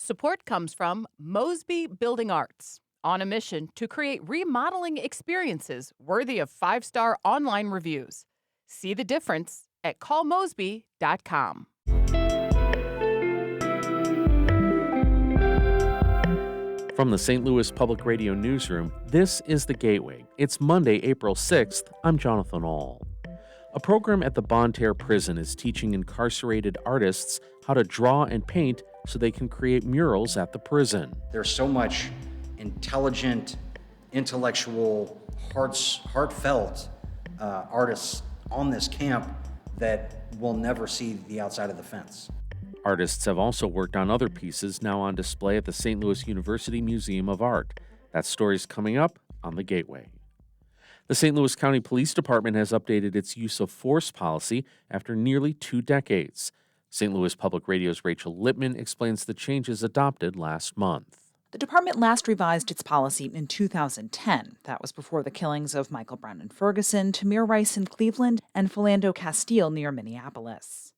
Support comes from Mosby Building Arts, on a mission to create remodeling experiences worthy of five-star online reviews. See the difference at callmosby.com. From the St. Louis Public Radio newsroom, this is The Gateway. It's Monday, April 6th. I'm Jonathan Ahl. A program at the Bonne Terre prison is teaching incarcerated artists how to draw and paint so they can create murals at the prison. There's so much intelligent, intellectual, heartfelt artists on this camp that will never see the outside of the fence. Artists have also worked on other pieces now on display at the St. Louis University Museum of Art. That story's coming up on The Gateway. The St. Louis County Police Department has updated its use of force policy after nearly 2 decades. St. Louis Public Radio's Rachel Lippman explains the changes adopted last month. The department last revised its policy in 2010. That was before the killings of Michael Brown in Ferguson, Tamir Rice in Cleveland, and Philando Castile near Minneapolis.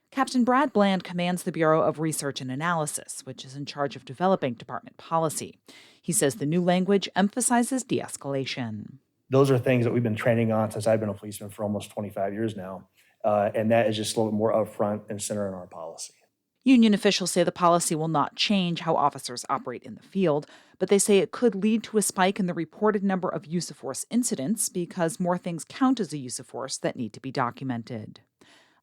Captain Brad Bland commands the Bureau of Research and Analysis, which is in charge of developing department policy. He says the new language emphasizes de-escalation. Those are things that we've been training on since I've been a policeman for almost 25 years now. And that is just a little bit more upfront and center in our policy. Union officials say the policy will not change how officers operate in the field, but they say it could lead to a spike in the reported number of use of force incidents because more things count as a use of force that need to be documented.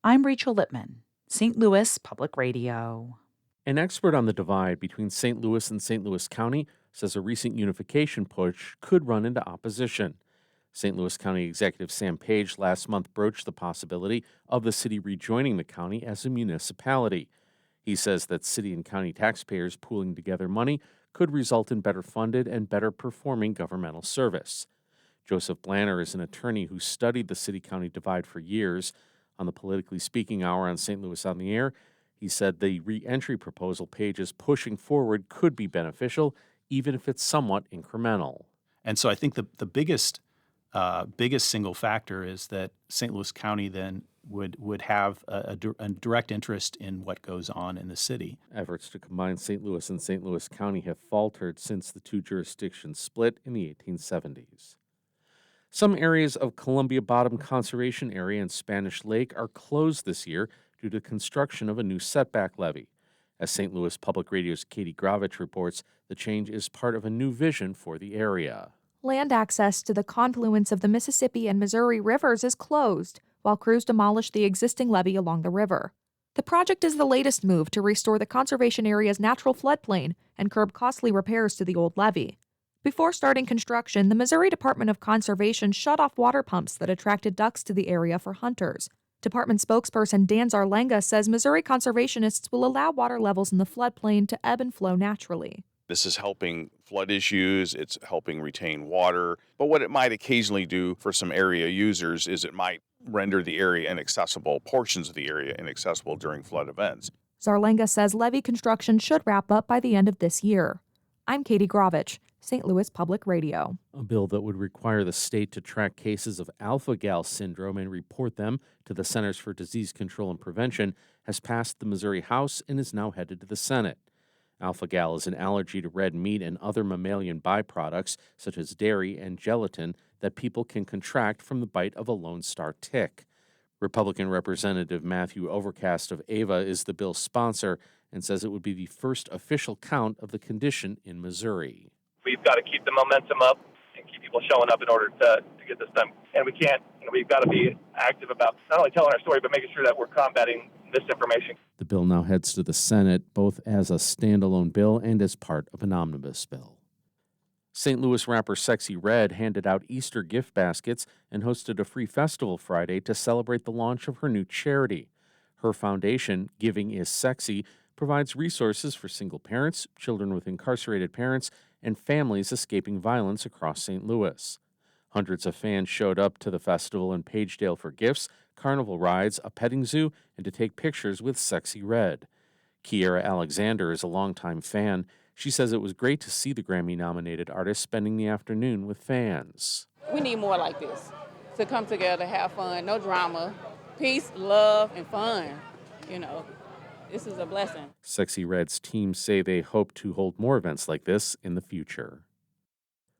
I'm Rachel Lippman, St. Louis Public Radio. An expert on the divide between St. Louis and St. Louis County says a recent unification push could run into opposition. St. Louis County Executive Sam Page last month broached the possibility of the city rejoining the county as a municipality. He says that city and county taxpayers pooling together money could result in better funded and better performing governmental service. Joseph Blanner is an attorney who studied the city-county divide for years. On the Politically Speaking Hour on St. Louis on the Air, he said the re-entry proposal Page is pushing forward could be beneficial, even if it's somewhat incremental. And so I think the biggest single factor is that St. Louis County then would have a direct interest in what goes on in the city. Efforts to combine St. Louis and St. Louis County have faltered since the two jurisdictions split in the 1870s. Some areas of Columbia Bottom Conservation Area and Spanish Lake are closed this year due to construction of a new setback levee. As St. Louis Public Radio's Katie Gravich reports, the change is part of a new vision for the area. Land access to the confluence of the Mississippi and Missouri rivers is closed, while crews demolish the existing levee along the river. The project is the latest move to restore the conservation area's natural floodplain and curb costly repairs to the old levee. Before starting construction, the Missouri Department of Conservation shut off water pumps that attracted ducks to the area for hunters. Department spokesperson Dan Zarlenga says Missouri conservationists will allow water levels in the floodplain to ebb and flow naturally. This is helping flood issues, it's helping retain water, but what it might occasionally do for some area users is it might render the area inaccessible, portions of the area inaccessible during flood events. Zarlenga says levee construction should wrap up by the end of this year. I'm Katie Gravich, St. Louis Public Radio. A bill that would require the state to track cases of alpha-gal syndrome and report them to the Centers for Disease Control and Prevention has passed the Missouri House and is now headed to the Senate. Alpha-gal is an allergy to red meat and other mammalian byproducts, such as dairy and gelatin, that people can contract from the bite of a Lone Star tick. Republican Representative Matthew Overcast of Ava is the bill's sponsor and says it would be the first official count of the condition in Missouri. We've got to keep the momentum up and keep people showing up in order to get this done. And we can't, we've got to be active about not only telling our story, but making sure that we're combating misinformation. The bill now heads to the Senate, both as a standalone bill and as part of an omnibus bill. St. Louis rapper Sexy Red handed out Easter gift baskets and hosted a free festival Friday to celebrate the launch of her new charity. Her foundation, Giving is Sexy, provides resources for single parents, children with incarcerated parents, and families escaping violence across St. Louis. Hundreds of fans showed up to the festival in Pagedale for gifts, carnival rides, a petting zoo, and to take pictures with Sexy Red. Kiera Alexander is a longtime fan. She says it was great to see the Grammy-nominated artist spending the afternoon with fans. We need more like this, to come together, have fun, no drama, peace, love, and fun, This is a blessing. Sexy Red's team say they hope to hold more events like this in the future.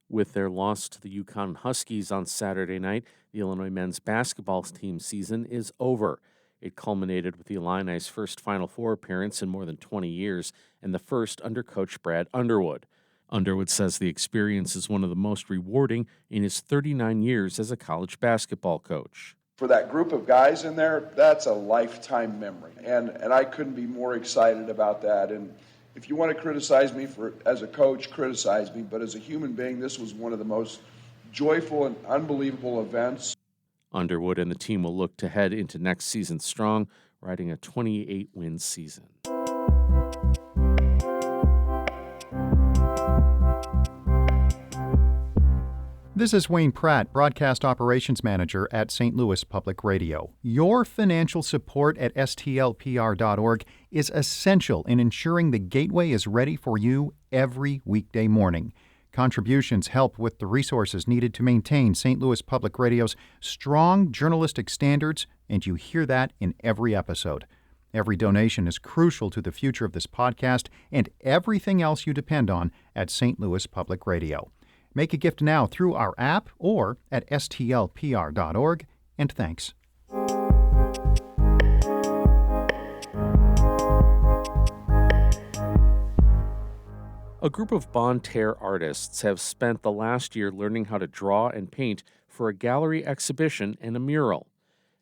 With their loss to the Yukon Huskies on Saturday night, the Illinois men's basketball team season is over. It culminated with the Illini's first Final Four appearance in more than 20 years and the first under Coach Brad Underwood. Underwood says the experience is one of the most rewarding in his 39 years as a college basketball coach. For that group of guys in there, that's a lifetime memory. And I couldn't be more excited about that. And if you want to criticize me as a coach, criticize me. But as a human being, this was one of the most joyful and unbelievable events. Underwood and the team will look to head into next season strong, riding a 28-win season. This is Wayne Pratt, Broadcast Operations Manager at St. Louis Public Radio. Your financial support at stlpr.org is essential in ensuring the Gateway is ready for you every weekday morning. Contributions help with the resources needed to maintain St. Louis Public Radio's strong journalistic standards, and you hear that in every episode. Every donation is crucial to the future of this podcast and everything else you depend on at St. Louis Public Radio. Make a gift now through our app or at stlpr.org, and thanks. A group of Bonne Terre artists have spent the last year learning how to draw and paint for a gallery exhibition and a mural.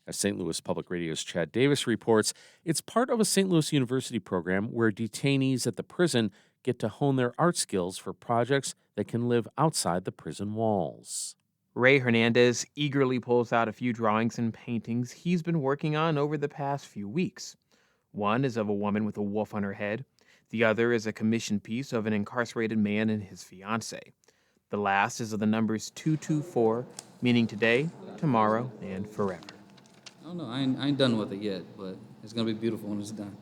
As St. Louis Public Radio's Chad Davis reports, it's part of a St. Louis University program where detainees at the prison get to hone their art skills for projects that can live outside the prison walls. Ray Hernandez eagerly pulls out a few drawings and paintings he's been working on over the past few weeks. One is of a woman with a wolf on her head. The other is a commissioned piece of an incarcerated man and his fiancée. The last is of the numbers 224, meaning today, tomorrow, and forever. I don't know. I ain't done with it yet, but it's going to be beautiful when it's done.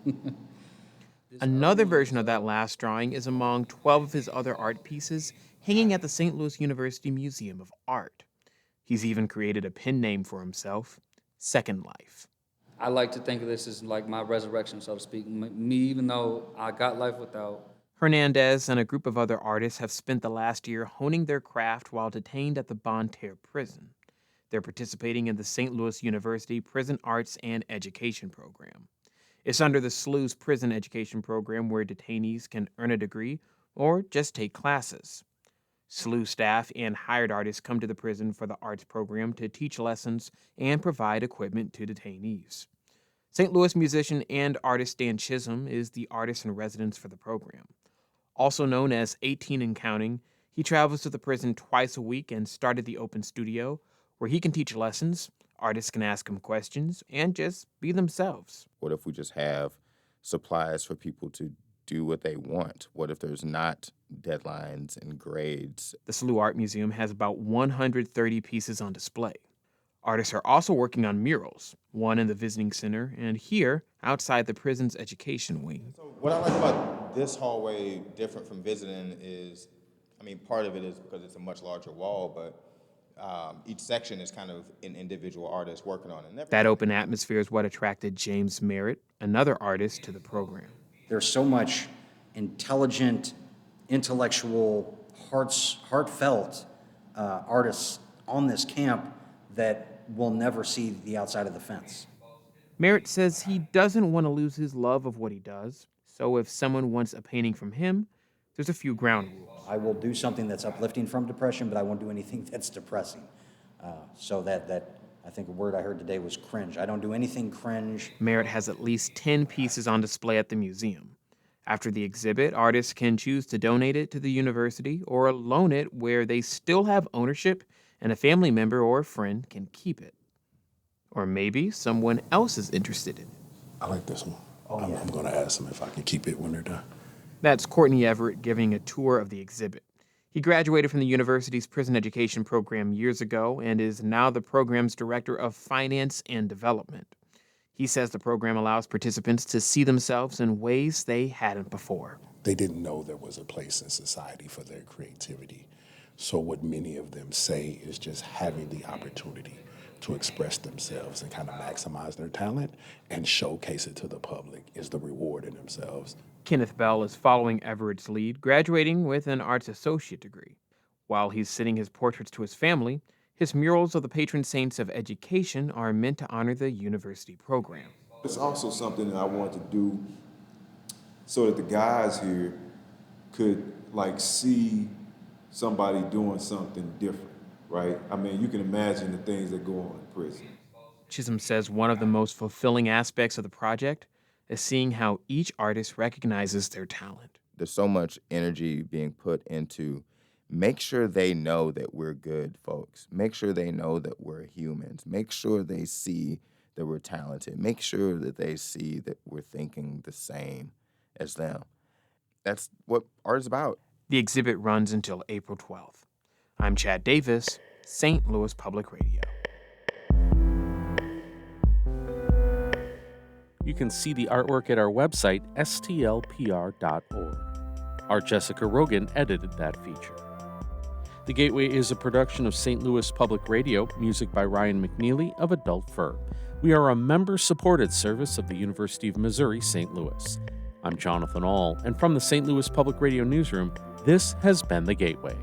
Another version of that last drawing is among 12 of his other art pieces hanging at the St. Louis University Museum of Art. He's even created a pen name for himself, Second Life. I like to think of this as like my resurrection, so to speak. Me, even though I got life without. Hernandez and a group of other artists have spent the last year honing their craft while detained at the Bonne Terre prison. They're participating in the St. Louis University Prison Arts and Education Program. It's under the SLU's Prison Education Program where detainees can earn a degree or just take classes. SLU staff and hired artists come to the prison for the arts program to teach lessons and provide equipment to detainees. St. Louis musician and artist Dan Chisholm is the artist in residence for the program. Also known as 18 and Counting, he travels to the prison twice a week and started the open studio where he can teach lessons, artists can ask him questions, and just be themselves. What if we just have supplies for people to do what they want? What if there's not deadlines and grades? The SLU Art Museum has about 130 pieces on display. Artists are also working on murals, one in the visiting center and here outside the prison's education wing. So what I like about this hallway, different from visiting, is, part of it is because it's a much larger wall, but each section is kind of an individual artist working on it. That open atmosphere is what attracted James Merritt, another artist, to the program. There's so much intelligent, intellectual, heartfelt artists on this camp that will never see the outside of the fence. Merritt says he doesn't want to lose his love of what he does, so if someone wants a painting from him, there's a few ground rules. I will do something that's uplifting from depression, but I won't do anything that's depressing. So that I think a word I heard today was cringe. I don't do anything cringe. Merritt has at least 10 pieces on display at the museum. After the exhibit, artists can choose to donate it to the university or loan it where they still have ownership and a family member or a friend can keep it. Or maybe someone else is interested in it. I like this one. I'm going to ask them if I can keep it when they're done. That's Courtney Everett giving a tour of the exhibit. He graduated from the university's prison education program years ago and is now the program's director of finance and development. He says the program allows participants to see themselves in ways they hadn't before. They didn't know there was a place in society for their creativity. So what many of them say is just having the opportunity to express themselves and kind of maximize their talent and showcase it to the public is the reward in themselves. Kenneth Bell is following Everett's lead, graduating with an arts associate degree. While he's sending his portraits to his family, his murals of the patron saints of education are meant to honor the university program. It's also something that I want to do so that the guys here could see somebody doing something different, right? I mean, you can imagine the things that go on in prison. Chisholm says one of the most fulfilling aspects of the project is seeing how each artist recognizes their talent. There's so much energy being put into make sure they know that we're good folks. Make sure they know that we're humans. Make sure they see that we're talented. Make sure that they see that we're thinking the same as them. That's what art is about. The exhibit runs until April 12th. I'm Chad Davis, St. Louis Public Radio. You can see the artwork at our website, stlpr.org. Art Jessica Rogan edited that feature. The Gateway is a production of St. Louis Public Radio, music by Ryan McNeely of Adult Fur. We are a member-supported service of the University of Missouri, St. Louis. I'm Jonathan Ahl, and from the St. Louis Public Radio newsroom, this has been The Gateway.